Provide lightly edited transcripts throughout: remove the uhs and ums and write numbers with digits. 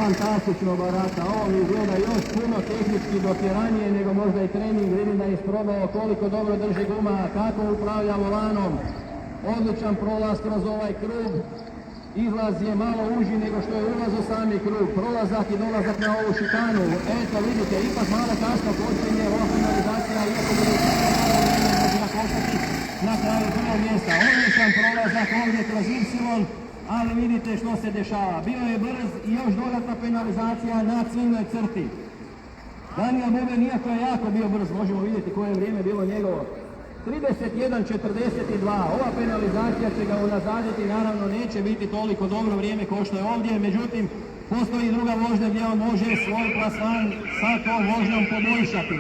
fantastično barata. Ovo mi izgleda još puno tehnički dotjeranije nego možda i trening. Vidim da je isprobao koliko dobro drži guma, kako upravlja volanom. Odličan prolaz kroz ovaj krug. Izlaz je malo uži nego što je ulaz u sami krug. Prolazak i dolazak na ovu šikanu. Eto vidite, ipak malo kasno počinje ova finalizacija, iako bi na kraju prvog mjesta. Odličan prolazak ovdje kroz Y, ali vidite što se dešava. Bio je brz i još dodatna penalizacija na ciljnoj crti. Daniel Buben, iako je jako bio brz, možemo vidjeti koje je vrijeme bilo njegovo. 31.42. Ova penalizacija će ga unazaditi, naravno neće biti toliko dobro vrijeme kao što je ovdje, međutim postoji druga vožnja gdje on može svoj plasman sa tom vožnjom poboljšati.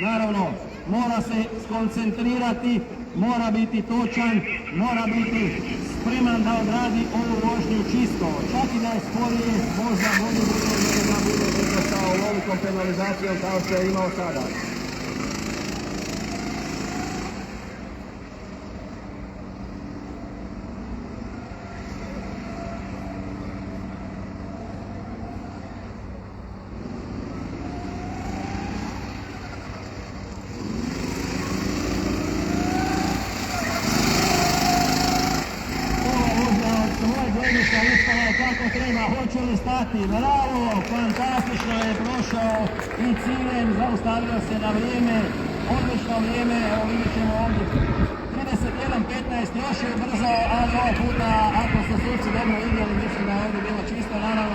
Naravno, mora se skoncentrirati, mora biti točan, mora biti spreman da odradi ovu vožnju čisto. Čak i da je sporije, možda bolje bude da bude sa ovolikom penalizacijom kao što je imao sada. Uspala je kako treba, hoće li stati, bravo, fantastično je prošao i ciljem zaustavio se na vrijeme, odlično vrijeme, evo vidjet ćemo ovdje 31.15, još je brzo, ali ovog puta ako su suci dobro vidjeli, mislim da je ovdje bilo čisto, naravno.